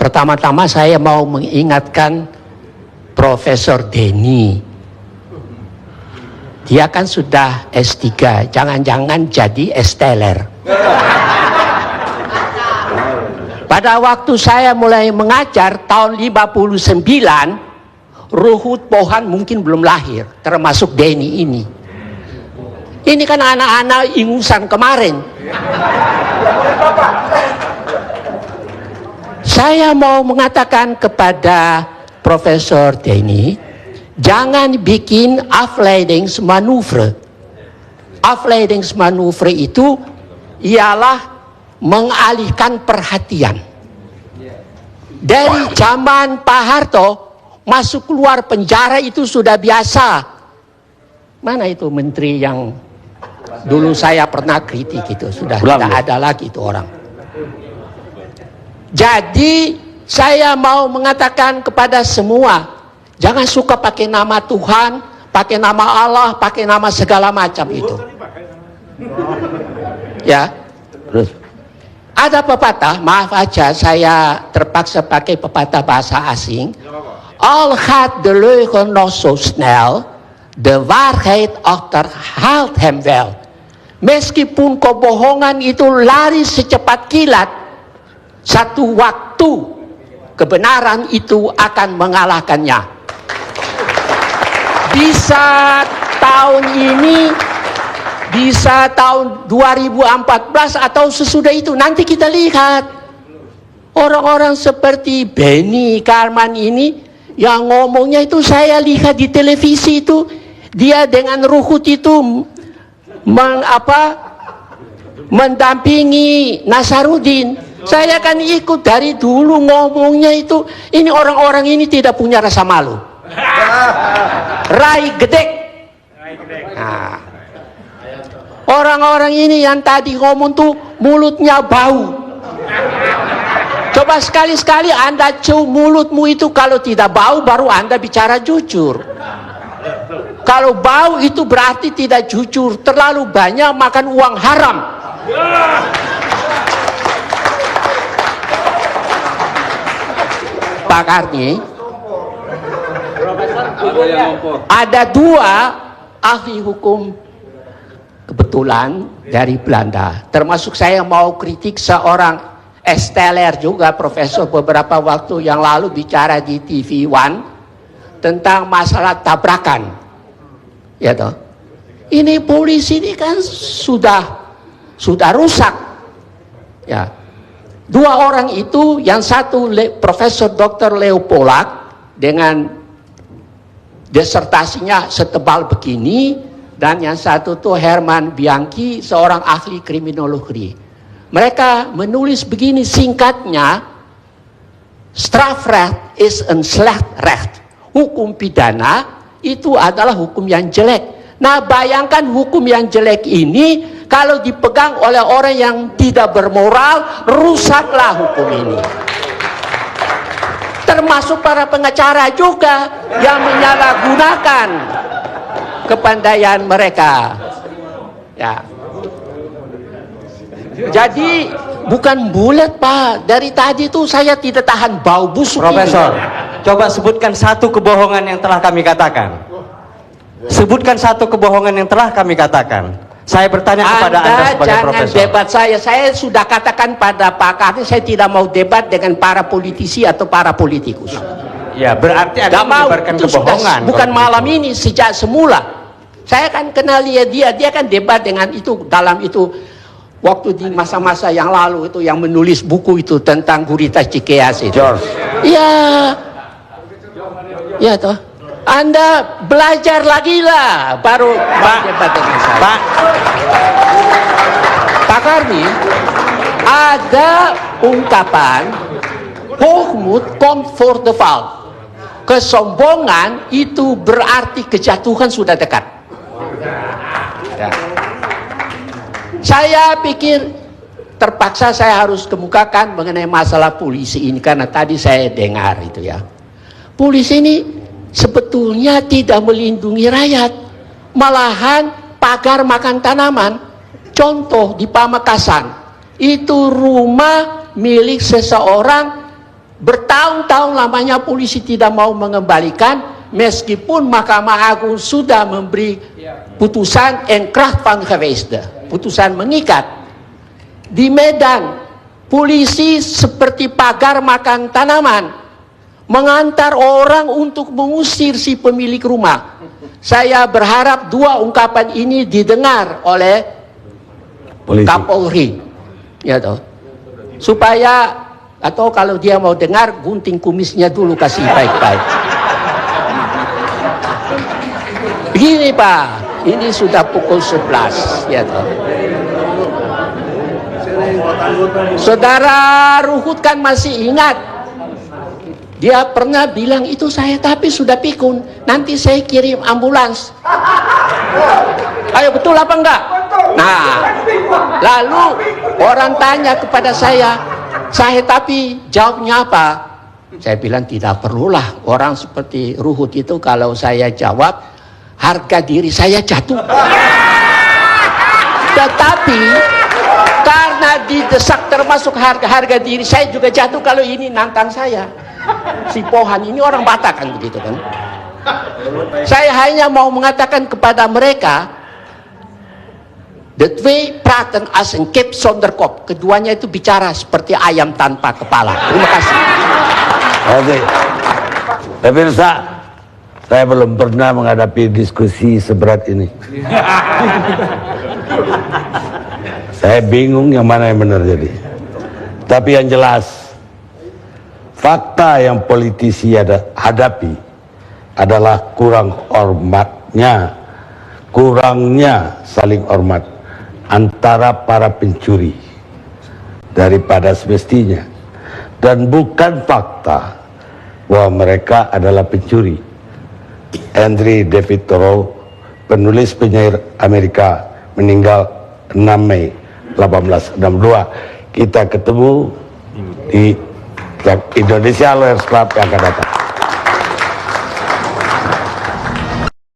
Pertama-tama saya mau mengingatkan Profesor Denny. Dia kan sudah S3, jangan-jangan jadi S-teler. Pada waktu saya mulai mengajar tahun 59, Ruhut Pohan mungkin belum lahir, termasuk Denny ini. Ini kan anak-anak ingusan kemarin. Saya mau mengatakan kepada Profesor Denny, jangan bikin afleidingsmanoeuvre. Afleidingsmanoeuvre itu ialah mengalihkan perhatian. Dari zaman Pak Harto, masuk keluar penjara itu sudah biasa. Mana itu menteri yang dulu saya pernah kritik itu, sudah tidak ada lagi itu orang. Jadi saya mau mengatakan kepada semua, jangan suka pakai nama Tuhan, pakai nama Allah, pakai nama segala macam itu. Ya. Terus ada pepatah, maaf aja saya terpaksa pakai pepatah bahasa asing. Al gaat de leugen nog zo snel, de waarheid achterhaalt hem wel. Meskipun kebohongan itu lari secepat kilat, satu waktu kebenaran itu akan mengalahkannya. Bisa tahun ini, bisa tahun 2014 atau sesudah itu, nanti kita lihat. Orang-orang seperti Benny Karman ini yang ngomongnya itu saya lihat di televisi itu, dia dengan Ruhut itu mendampingi Nasaruddin. Saya kan ikut dari dulu ngomongnya itu, ini orang-orang ini tidak punya rasa malu. Rai gedek. Nah, orang-orang ini yang tadi ngomong tuh mulutnya bau. Coba sekali-sekali Anda cium mulutmu itu, kalau tidak bau baru Anda bicara jujur. Kalau bau itu berarti tidak jujur, terlalu banyak makan uang haram. Pak Karni, ada dua ahli hukum kebetulan dari Belanda, termasuk saya mau kritik seorang S-teler juga, profesor beberapa waktu yang lalu bicara di TV One tentang masalah tabrakan. Ya toh, ini polisi ini kan sudah rusak. Ya. Dua orang itu, yang satu Profesor Dr. Leo Polak dengan disertasinya setebal begini, dan yang satu tuh Herman Bianchi, seorang ahli kriminologi. Mereka menulis begini singkatnya, strafrecht is een slecht recht. Hukum pidana itu adalah hukum yang jelek. Nah, bayangkan hukum yang jelek ini kalau dipegang oleh orang yang tidak bermoral, rusaklah hukum ini. Termasuk para pengacara juga yang menyalahgunakan kepandaian mereka. Ya. Jadi bukan bulat, Pak. Dari tadi tuh saya tidak tahan bau busuk. Profesor, coba sebutkan satu kebohongan yang telah kami katakan. Sebutkan satu kebohongan yang telah kami katakan. Saya bertanya kepada Anda sebagai jangan profesor. Debat saya sudah katakan pada Pak Karni, saya tidak mau debat dengan para politisi atau para politikus. Ya, berarti Anda menyebarkan kebohongan. Bukan malam ini, sejak semula. Saya kan kenal dia kan debat dengan itu, dalam itu waktu di masa-masa yang lalu itu, yang menulis buku itu tentang Gurita Cikeas itu. George. Ya toh. Anda belajar lagi lah, baru debat dengan saya. Pak Karni, ada ungkapan hoogmoed komt voor de val. Kesombongan itu berarti kejatuhan sudah dekat. Ya. Saya pikir terpaksa saya harus kemukakan mengenai masalah polisi ini, karena tadi saya dengar itu ya. Polisi ini sebetulnya tidak melindungi rakyat, malahan pagar makan tanaman. Contoh di Pamekasan, itu rumah milik seseorang Bertahun-tahun lamanya polisi tidak mau mengembalikan, meskipun Mahkamah Agung sudah memberi putusan Enkracht van Geweest, putusan mengikat. Di Medan, polisi seperti pagar makan tanaman, mengantar orang untuk mengusir si pemilik rumah. Saya berharap dua ungkapan ini didengar oleh Kapolri, ya toh, supaya, atau kalau dia mau dengar, gunting kumisnya dulu, kasih baik-baik. Begini Pak, ini sudah pukul 11, ya toh. Saudara Ruhut kan masih ingat, dia pernah bilang itu saya, tapi sudah pikun, nanti saya kirim ambulans. Ayo, betul apa enggak? Nah, lalu orang tanya kepada saya tapi jawabnya apa? Saya bilang tidak perlulah, orang seperti Ruhut itu kalau saya jawab, harga diri saya jatuh. Tetapi karena didesak, termasuk harga diri saya juga jatuh kalau ini nantang saya. Si Pohan ini orang Batak kan, begitu kan. Saya hanya mau mengatakan kepada mereka, the twee praten als een kip zonder kop. Keduanya itu bicara seperti ayam tanpa kepala. Terima kasih. Oke. Pemirsa, saya belum pernah menghadapi diskusi seberat ini. Saya bingung yang mana yang benar jadi. Tapi yang jelas, fakta yang politisi hadapi adalah kurangnya saling hormat antara para pencuri daripada semestinya, dan bukan fakta bahwa mereka adalah pencuri. Henry David Thoreau, penulis penyair Amerika, meninggal 6 Mei 1862. Kita ketemu di Indonesia Lawyers Club yang akan datang.